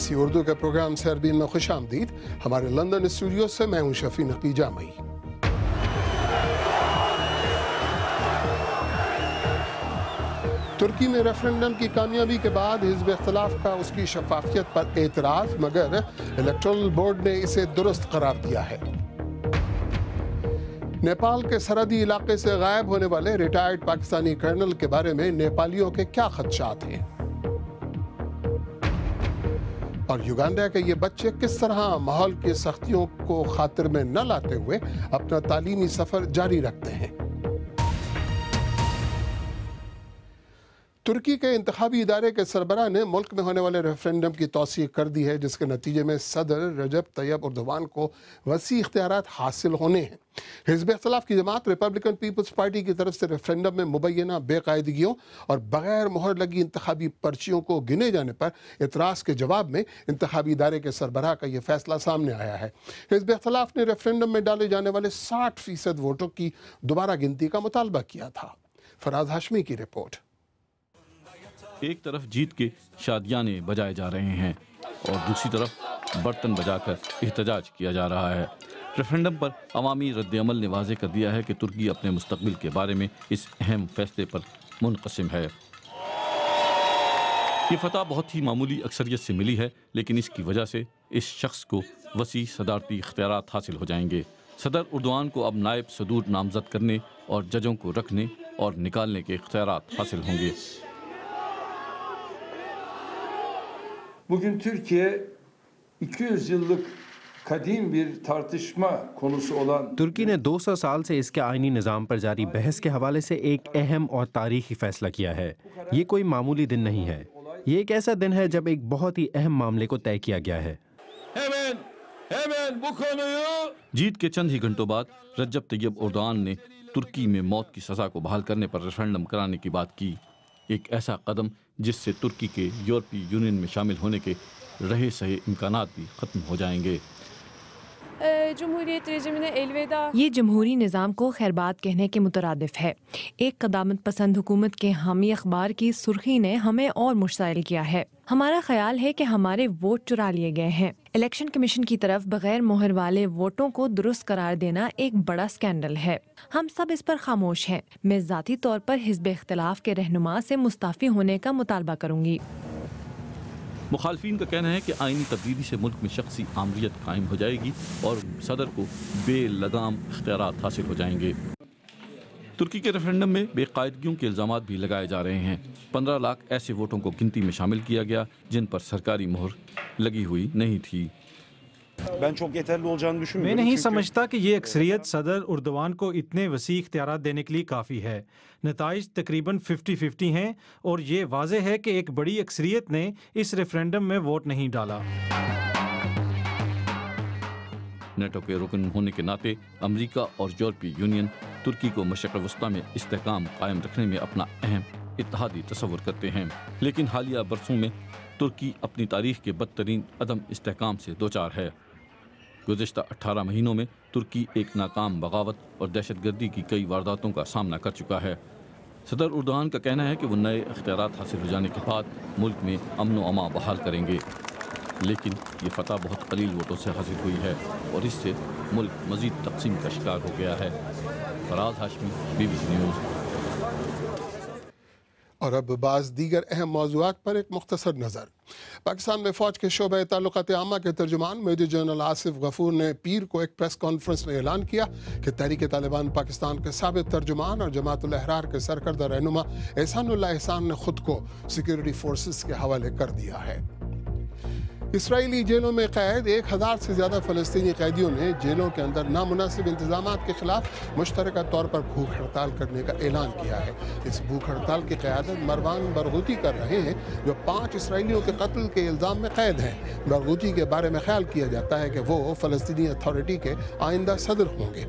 BBC Urdu کے programme سے Arabian میں خوش آمدید. ہمارے لندن اسٹوڈیو سے میں ہوں شفیع نقی جامعی. ترکی میں ریفرنڈم کی کامیابی کے بعد حزب اختلاف کا اس کی شفافیت پر اعتراض، مگر الیکٹورل بورڈ نے اسے درست قرار دیا ہے. نیپال کے سرحدی علاقے سے غائب ہونے والے ریٹائرڈ پاکستانی کرنل کے بارے میں نیپالیوں کے کیا خدشات ہیں، اور یوگانڈا کے یہ بچے کس طرح ماحول کی سختیوں کو خاطر میں نہ لاتے ہوئے اپنا تعلیمی سفر جاری رکھتے ہیں. ترکی کے انتخابی ادارے کے سربراہ نے ملک میں ہونے والے ریفرنڈم کی توثیق کر دی ہے، جس کے نتیجے میں صدر رجب طیب اردوان کو وسیع اختیارات حاصل ہونے ہیں. حزب اختلاف کی جماعت ریپبلکن پیپلز پارٹی کی طرف سے ریفرنڈم میں مبینہ بے قاعدگیوں اور بغیر مہر لگی انتخابی پرچیوں کو گنے جانے پر اعتراض کے جواب میں انتخابی ادارے کے سربراہ کا یہ فیصلہ سامنے آیا ہے. حزب اختلاف نے ریفرنڈم میں ڈالے جانے والے 60% ووٹوں کی دوبارہ گنتی کا مطالبہ کیا تھا. فراز ہاشمی کی رپورٹ. ایک طرف جیت کے شادیانے بجائے جا رہے ہیں اور دوسری طرف برتن بجا کر احتجاج کیا جا رہا ہے. ریفرنڈم پر عوامی رد عمل نے واضح کر دیا ہے کہ ترکی اپنے مستقبل کے بارے میں اس اہم فیصلے پر منقسم ہے. یہ فتح بہت ہی معمولی اکثریت سے ملی ہے، لیکن اس کی وجہ سے اس شخص کو وسیع صدارتی اختیارات حاصل ہو جائیں گے. صدر اردوان کو اب نائب صدور نامزد کرنے اور ججوں کو رکھنے اور نکالنے کے اختیارات حاصل ہوں گے. Bugün Türkiye 200 yıllık kadim bir tartışma konusu olan ترکی نے 200 سال سے اس کے آئینی نظام پر جاری بحث کے حوالے سے ایک اہم اور تاریخی فیصلہ کیا ہے. یہ کوئی معمولی دن نہیں ہے، یہ ایک ایسا دن ہے جب ایک بہت ہی اہم معاملے کو طے کیا گیا ہے. جیت کے چند ہی گھنٹوں بعد رجب طیب اردوان نے ترکی میں موت کی سزا کو بحال کرنے پر ریفرنڈم کرانے کی بات کی. ایک ایسا قدم جس سے ترکی کے یورپی یونین میں شامل ہونے کے رہے سہے امکانات بھی ختم ہو جائیں گے. یہ جمہوری نظام کو خیرباد کہنے کے مترادف ہے. ایک قدامت پسند حکومت کے حامی اخبار کی سرخی نے ہمیں اور مشتعل کیا ہے. ہمارا خیال ہے کہ ہمارے ووٹ چرا لیے گئے ہیں. الیکشن کمیشن کی طرف بغیر مہر والے ووٹوں کو درست قرار دینا ایک بڑا سکینڈل ہے. ہم سب اس پر خاموش ہیں. میں ذاتی طور پر حزب اختلاف کے رہنما سے مستعفی ہونے کا مطالبہ کروں گی. مخالفین کا کہنا ہے کہ آئینی تبدیلی سے ملک میں شخصی آمریت قائم ہو جائے گی اور صدر کو بے لگام اختیارات حاصل ہو جائیں گے. ترکی کے ریفرنڈم میں بے قاعدگیوں کے الزامات بھی لگائے جا رہے ہیں. 15 لاکھ ایسے ووٹوں کو گنتی میں شامل کیا گیا جن پر سرکاری مہر لگی ہوئی نہیں تھی. میں نہیں سمجھتا کہ یہ اکثریت صدر اردوان کو اتنے وسیع اختیارات دینے کے لیے کافی ہے. نتائج تقریباً 50-50 ہیں اور یہ واضح ہے کہ ایک بڑی اکثریت نے اس ریفرنڈم میں ووٹ نہیں ڈالا. نیٹو کے رکن ہونے کے ناطے امریکہ اور یورپی یونین ترکی کو مشرق وسطیٰ میں استحکام قائم رکھنے میں اپنا اہم اتحادی تصور کرتے ہیں، لیکن حالیہ برسوں میں ترکی اپنی تاریخ کے بدترین عدم استحکام سے دوچار ہے. گزشتہ 18 مہینوں میں ترکی ایک ناکام بغاوت اور دہشت گردی کی کئی وارداتوں کا سامنا کر چکا ہے. صدر اردوان کا کہنا ہے کہ وہ نئے اختیارات حاصل ہو جانے کے بعد ملک میں امن و امان بحال کریں گے، لیکن یہ فتح بہت قلیل ووٹوں سے حاصل ہوئی ہے اور اس سے ملک مزید تقسیم کا شکار ہو گیا ہے. فراز ہاشمی، BBC نیوز. اور اب بعض دیگر اہم موضوعات پر ایک مختصر نظر. پاکستان میں فوج کے شعبہ تعلقات عامہ کے ترجمان میجر جنرل آصف غفور نے پیر کو ایک پریس کانفرنس میں اعلان کیا کہ تحریک طالبان پاکستان کے سابق ترجمان اور جماعت الاحرار کے سرکردہ رہنما احسان اللہ احسان نے خود کو سیکیورٹی فورسز کے حوالے کر دیا ہے. اسرائیلی جیلوں میں قید 1000 سے زیادہ فلسطینی قیدیوں نے جیلوں کے اندر نامناسب انتظامات کے خلاف مشترکہ طور پر بھوک ہڑتال کرنے کا اعلان کیا ہے. اس بھوک ہڑتال کی قیادت مروان برغوثی کر رہے ہیں، جو 5 اسرائیلیوں کے قتل کے الزام میں قید ہیں. برغوثی کے بارے میں خیال کیا جاتا ہے کہ وہ فلسطینی اتھارٹی کے آئندہ صدر ہوں گے.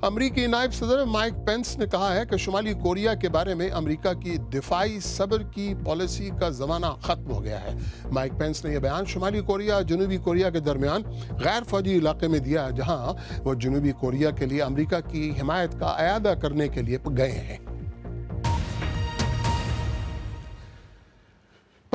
امریکی نائب صدر مائک پینس نے کہا ہے کہ شمالی کوریا کے بارے میں امریکہ کی دفاعی صبر کی پالیسی کا زمانہ ختم ہو گیا ہے. مائک پینس نے یہ بیان شمالی کوریا جنوبی کوریا کے درمیان غیر فوجی علاقے میں دیا، جہاں وہ جنوبی کوریا کے لیے امریکہ کی حمایت کا اعادہ کرنے کے لیے گئے ہیں.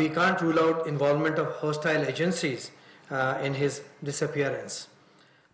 We can't rule out involvement of hostile agencies in his disappearance.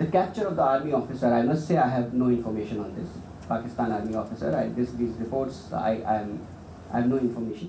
The capture of the army officer, I must say I have no information on this. Pakistan army officer, these reports, I have no information.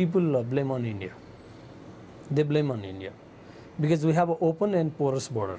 People blame on India. They blame on India because we have an open and porous border.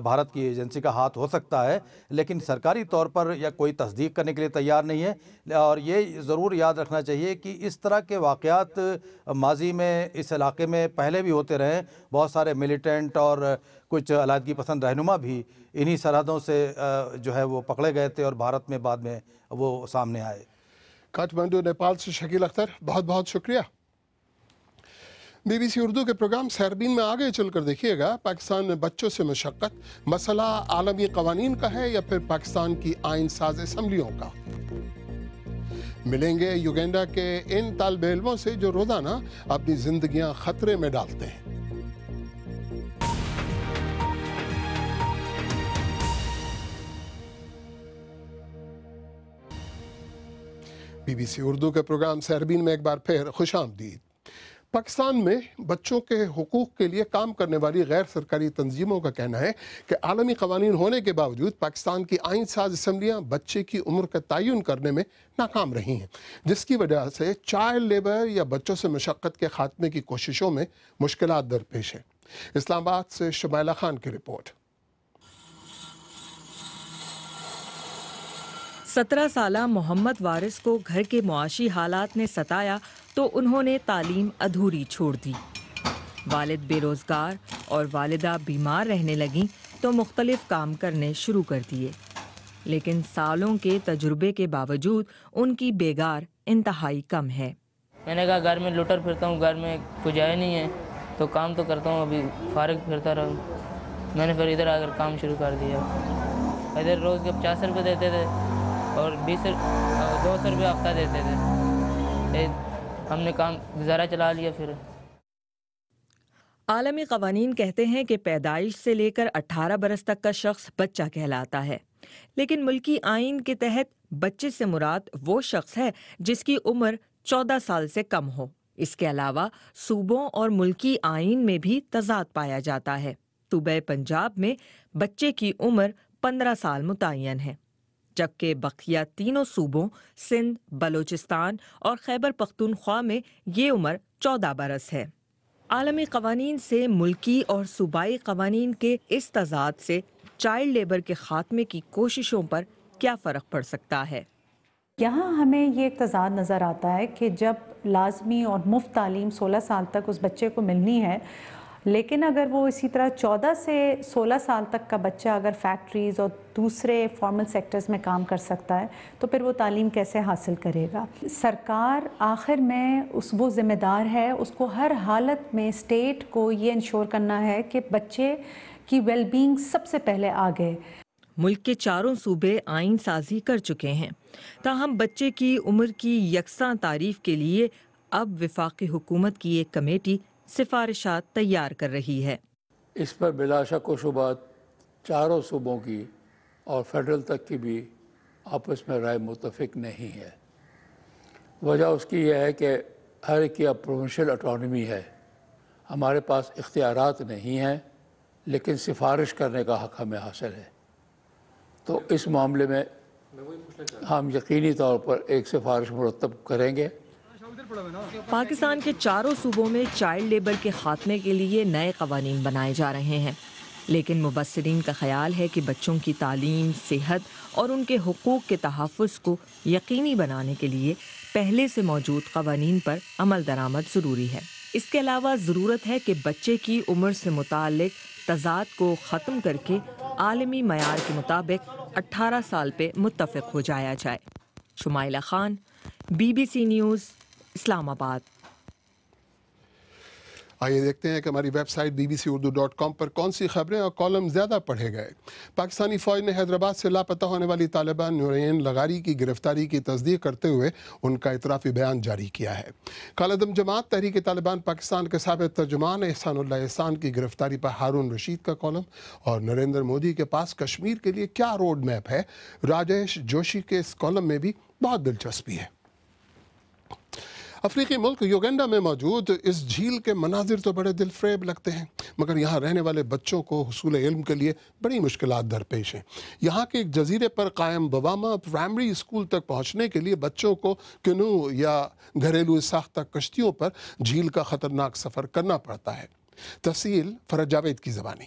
Bharat کی agency کا ہاتھ ہو سکتا ہے، لیکن سرکاری طور پر یا کوئی تصدیق کرنے کے لیے تیار نہیں ہے۔ اور یہ ضرور یاد رکھنا چاہیے کہ اس طرح کے واقعات ماضی میں اس علاقے میں پہلے بھی ہوتے رہے، بہت سارے ملیٹنٹ اور کچھ علیحدگی پسند رہنما بھی انہی سرحدوں سے جو ہے وہ پکڑے گئے تھے اور بھارت میں بعد میں وہ سامنے آئے۔ کاٹمانڈو نیپال سے شکیل اختر، بہت بہت شکریہ۔ بی بی سی اردو کے پروگرام سیربین میں آگے چل کر دیکھیے گا، پاکستان میں بچوں سے مشقت مسئلہ عالمی قوانین کا ہے یا پھر پاکستان کی آئین ساز اسمبلیوں کا؟ ملیں گے یوگینڈا کے ان طالب علموں سے جو روزانہ اپنی زندگیاں خطرے میں ڈالتے ہیں۔ بی بی سی اردو کے پروگرام سیربین میں ایک بار پھر خوش آمدید۔ پاکستان میں بچوں کے حقوق کے لیے کام کرنے والی غیر سرکاری تنظیموں کا کہنا ہے کہ عالمی قوانین ہونے کے باوجود پاکستان کی آئین ساز اسمبلیاں بچے کی عمر کا تعین کرنے میں ناکام رہی ہیں، جس کی وجہ سے چائلڈ لیبر یا بچوں سے مشقت کے خاتمے کی کوششوں میں مشکلات درپیش ہیں۔ اسلام آباد سے شمائلہ خان کی رپورٹ۔ 17 سالہ محمد وارث کو گھر کے معاشی حالات نے ستایا تو انہوں نے تعلیم ادھوری چھوڑ دی۔ والد بے روزگار اور والدہ بیمار رہنے لگیں تو مختلف کام کرنے شروع کر دیے، لیکن سالوں کے تجربے کے باوجود ان کی بیگار انتہائی کم ہے۔ میں نے کہا گھر میں لٹر پھرتا ہوں، گھر میں کچھ آئے نہیں ہے تو کام تو کرتا ہوں، ابھی فارغ پھرتا رہا ہوں۔ میں نے پھر ادھر آ کر کام شروع کر دیا۔ ادھر روز کے 50 روپے دیتے تھے اور 200 روپے ہفتہ دیتے تھے، ہم نے کام گزارا چلا لیا۔ پھر عالمی قوانین کہتے ہیں کہ پیدائش سے لے کر 18 برس تک کا شخص بچہ کہلاتا ہے، لیکن ملکی آئین کے تحت بچے سے مراد وہ شخص ہے جس کی عمر 14 سال سے کم ہو۔ اس کے علاوہ صوبوں اور ملکی آئین میں بھی تضاد پایا جاتا ہے۔ صوبہ پنجاب میں بچے کی عمر 15 سال متعین ہے، جبکہ بقیہ تینوں صوبوں سندھ، بلوچستان اور خیبر پختونخوا میں یہ عمر 14 برس ہے۔ عالمی قوانین سے ملکی اور صوبائی قوانین کے اس تضاد سے چائلڈ لیبر کے خاتمے کی کوششوں پر کیا فرق پڑ سکتا ہے؟ یہاں ہمیں یہ ایک تضاد نظر آتا ہے کہ جب لازمی اور مفت تعلیم 16 سال تک اس بچے کو ملنی ہے، لیکن اگر وہ اسی طرح 14 سے 16 سال تک کا بچہ اگر فیکٹریز اور دوسرے فارمل سیکٹرز میں کام کر سکتا ہے تو پھر وہ تعلیم کیسے حاصل کرے گا؟ سرکار آخر میں وہ ذمہ دار ہے، اس کو ہر حالت میں اسٹیٹ کو یہ انشور کرنا ہے کہ بچے کی ویل بینگ سب سے پہلے آگے۔ ملک کے چاروں صوبے آئین سازی کر چکے ہیں، تاہم بچے کی عمر کی یکساں تعریف کے لیے اب وفاقی حکومت کی ایک کمیٹی سفارشات تیار کر رہی ہے۔ اس پر بلا شک و شبہات چاروں صوبوں کی اور فیڈرل تک کی بھی آپس میں رائے متفق نہیں ہے۔ وجہ اس کی یہ ہے کہ ہر ایک کی اب پروونشل اٹانومی ہے، ہمارے پاس اختیارات نہیں ہیں لیکن سفارش کرنے کا حق ہمیں حاصل ہے۔ تو اس معاملے میں ہم یقینی طور پر ایک سفارش مرتب کریں گے۔ پاکستان کے چاروں صوبوں میں چائلڈ لیبر کے خاتمے کے لیے نئے قوانین بنائے جا رہے ہیں، لیکن مبصرین کا خیال ہے کہ بچوں کی تعلیم، صحت اور ان کے حقوق کے تحفظ کو یقینی بنانے کے لیے پہلے سے موجود قوانین پر عمل درآمد ضروری ہے۔ اس کے علاوہ ضرورت ہے کہ بچے کی عمر سے متعلق تضاد کو ختم کر کے عالمی معیار کے مطابق 18 سال پہ متفق ہو جایا جائے۔ شمائلہ خان، BBC نیوز، اسلام آباد۔ آئیے دیکھتے ہیں کہ ہماری ویب سائٹ bbcurdu.com پر کون سی خبریں اور کالم زیادہ پڑھے گئے۔ پاکستانی فوج نے حیدرآباد سے لاپتہ ہونے والی طالبہ نورین لغاری کی گرفتاری کی تصدیق کرتے ہوئے ان کا اعترافی بیان جاری کیا ہے۔ کالعدم جماعت تحریک طالبان پاکستان کے سابق ترجمان احسان اللہ احسان کی گرفتاری پر ہارون رشید کا کالم، اور نریندر مودی کے پاس کشمیر کے لیے کیا روڈ میپ ہے، راجیش جوشی کے اس کالم میں بھی بہت دلچسپی ہے۔ افریقی ملک یوگینڈا میں موجود اس جھیل کے مناظر تو بڑے دل فریب لگتے ہیں، مگر یہاں رہنے والے بچوں کو حصول علم کے لیے بڑی مشکلات درپیش ہیں۔ یہاں کے ایک جزیرے پر قائم بواما پرائمری اسکول تک پہنچنے کے لیے بچوں کو کینو یا گھریلو ساختہ کشتیوں پر جھیل کا خطرناک سفر کرنا پڑتا ہے۔ تفصیل فرج جاوید کی زبانی۔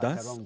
10